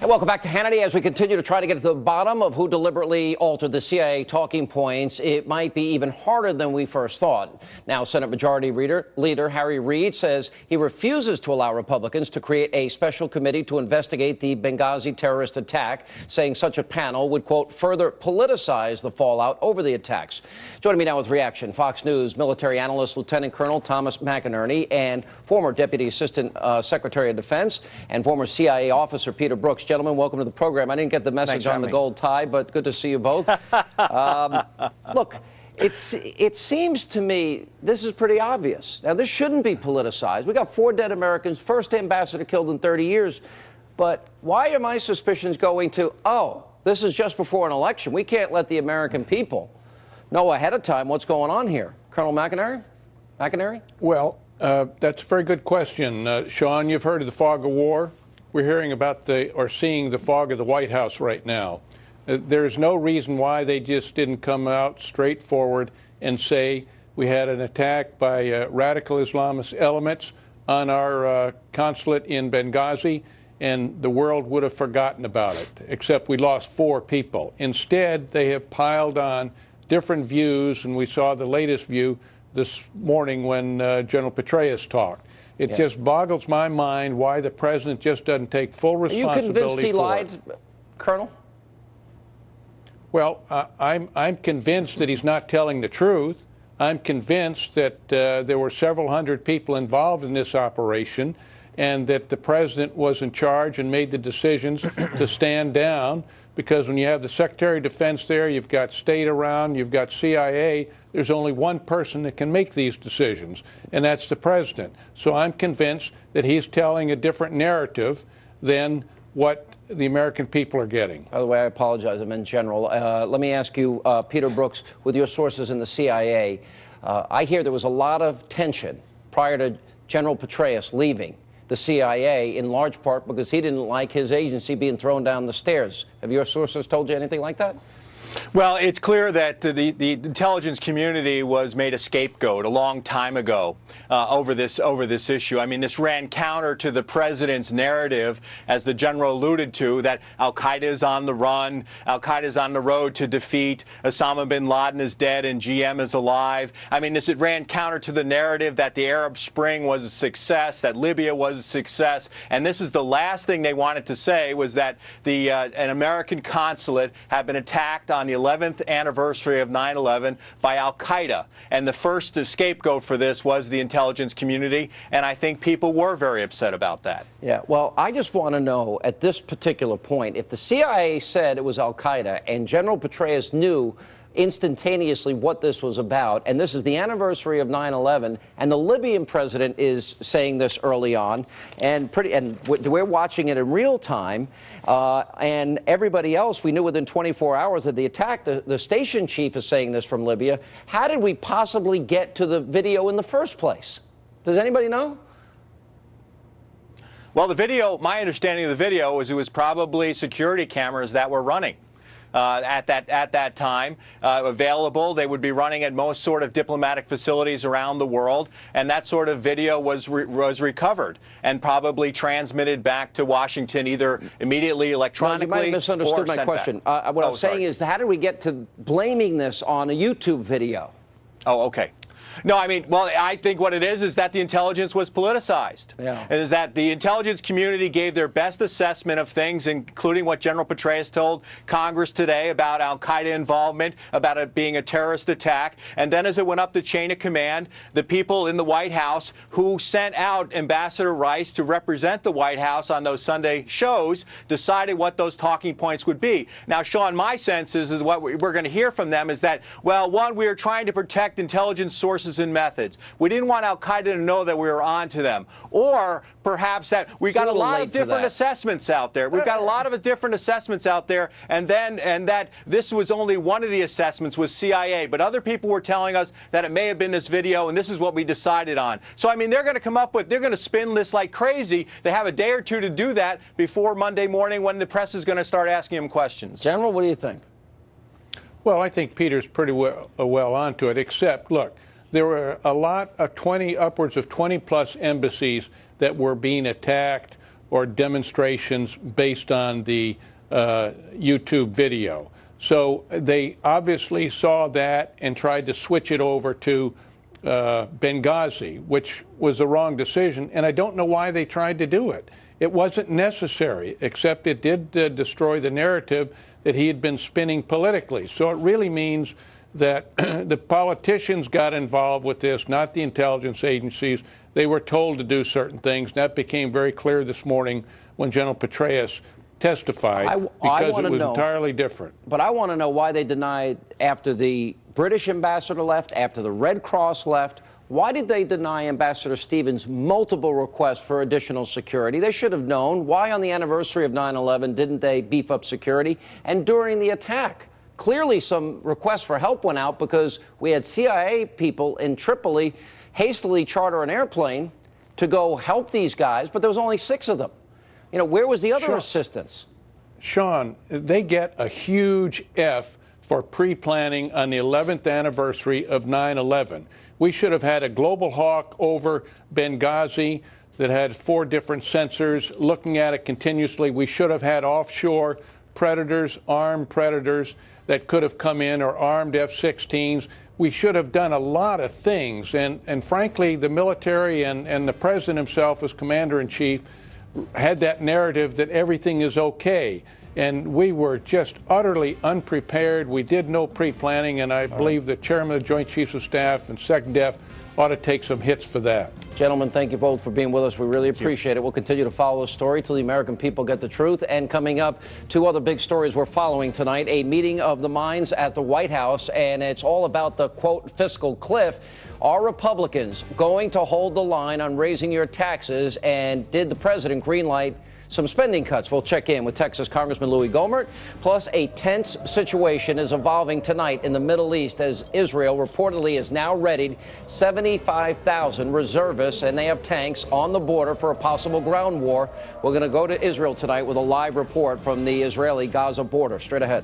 And welcome back to Hannity. As we continue to try to get to the bottom of who deliberately altered the CIA talking points, it might be even harder than we first thought. Now, Senate Majority Leader Harry Reid says he refuses to allow Republicans to create a special committee to investigate the Benghazi terrorist attack, saying such a panel would, quote, further politicize the fallout over the attacks. Joining me now with reaction, Fox News military analyst Lieutenant Colonel Thomas McInerney and former Deputy Assistant Secretary of Defense and former CIA officer Peter Brooks. Gentlemen, welcome to the program. I didn't get the message on the gold tie, but good to see you both. Look, it seems to me this is pretty obvious. Now, this shouldn't be politicized. We got 4 dead Americans, first ambassador killed in 30 years. But why are my suspicions going to, oh, this is just before an election? We can't let the American people know ahead of time what's going on here. Colonel McInerney? Well, that's a very good question. Sean, you've heard of the fog of war. We're hearing about seeing the fog of the White House right now. There's no reason why they just didn't come out straightforward and say we had an attack by radical Islamist elements on our consulate in Benghazi, and the world would have forgotten about it, except we lost 4 people. Instead, they have piled on different views, and we saw the latest view this morning when General Petraeus talked. It just boggles my mind why the president just doesn't take full responsibility. Are you convinced he lied, Colonel? Well, I'm convinced that he's not telling the truth. I'm convinced that there were several hundred people involved in this operation and that the president was in charge and made the decisions to stand down, because when you have the Secretary of Defense there, you've got state around, you've got CIA, there's only one person that can make these decisions, and that's the president. So I'm convinced that he's telling a different narrative than what the American people are getting. By the way, I apologize, I'm in general. Let me ask you, Peter Brooks, with your sources in the CIA, I hear there was a lot of tension prior to General Petraeus leaving the CIA, in large part because he didn't like his agency being thrown down the stairs. Have your sources told you anything like that? Well, it's clear that the intelligence community was made a scapegoat a long time ago over this issue. I mean, this ran counter to the president's narrative, as the general alluded to, that al-Qaeda is on the run, al-Qaeda is on the road to defeat, Osama bin Laden is dead and GM is alive. I mean, it ran counter to the narrative that the Arab Spring was a success, that Libya was a success, and this is the last thing they wanted to say, was that an American consulate had been attacked on the 11th anniversary of 9/11 by al-Qaeda. And the first scapegoat for this was the intelligence community, and I think people were very upset about that. Yeah, well, I just want to know, at this particular point, if the CIA said it was al-Qaeda and General Petraeus knew instantaneously what this was about, and this is the anniversary of 9/11, and the Libyan president is saying this early on, and we're watching it in real time, and everybody else, we knew within 24 hours of the attack. The station chief is saying this from Libya. How did we possibly get to the video in the first place? Does anybody know? Well, the video, my understanding of the video was it was probably security cameras that were running at that time available. They would be running at most sort of diplomatic facilities around the world, and that sort of video was recovered and probably transmitted back to Washington, either immediately electronically. Well, you might have misunderstood my question. What I was saying is, how did we get to blaming this on a YouTube video? Oh, okay. No, I mean, well, I think what it is that the intelligence was politicized. Yeah. It is that the intelligence community gave their best assessment of things, including what General Petraeus told Congress today about al-Qaeda involvement, about it being a terrorist attack. And then as it went up the chain of command, the people in the White House who sent out Ambassador Rice to represent the White House on those Sunday shows decided what those talking points would be. Now, Sean, my sense is what we're going to hear from them is that, well, one, we are trying to protect intelligence sources and methods. We didn't want al-Qaeda to know that we were on to them. Or perhaps that we got a lot of different assessments out there. We've got a lot of different assessments out there, and that this was only one of the assessments was CIA. But other people were telling us that it may have been this video, and this is what we decided on. So, I mean, they're going to come up with, they're going to spin this like crazy. They have a day or two to do that before Monday morning when the press is going to start asking them questions. General, what do you think? Well, I think Peter's pretty well onto it, except, look, there were a lot of upwards of 20-plus embassies that were being attacked or demonstrations based on the YouTube video. So they obviously saw that and tried to switch it over to Benghazi, which was the wrong decision, and I don't know why they tried to do it. It wasn't necessary, except it did destroy the narrative that he had been spinning politically. So it really means that the politicians got involved with this, not the intelligence agencies. They were told to do certain things. That became very clear this morning when General Petraeus testified, because it was entirely different. But I want to know why they denied, after the British ambassador left, after the Red Cross left, why did they deny Ambassador Stevens multiple requests for additional security? They should have known. Why on the anniversary of 9/11 didn't they beef up security? And during the attack, clearly some requests for help went out because we had CIA people in Tripoli hastily charter an airplane to go help these guys, but there was only 6 of them. You know, where was the other assistance? Sean, they get a huge F for pre-planning on the 11th anniversary of 9/11. We should have had a Global Hawk over Benghazi that had 4 different sensors looking at it continuously. We should have had offshore predators, armed predators that could have come in, or armed F-16s. We should have done a lot of things. And frankly, the military and the president himself as commander-in-chief had that narrative that everything is okay. And we were just utterly unprepared. We did no pre-planning, and I believe the chairman of the Joint Chiefs of Staff and SecDef ought to take some hits for that. Gentlemen, thank you both for being with us. We really appreciate it. We'll continue to follow the story till the American people get the truth. And coming up, 2 other big stories we're following tonight. A meeting of the minds at the White House, and it's all about the, quote, fiscal cliff. Are Republicans going to hold the line on raising your taxes? And did the president greenlight some spending cuts? We'll check in with Texas Congressman Louis Gohmert. Plus, a tense situation is evolving tonight in the Middle East as Israel reportedly has now readied 75,000 reservists, and they have tanks on the border for a possible ground war. We're going to go to Israel tonight with a live report from the Israeli-Gaza border. Straight ahead.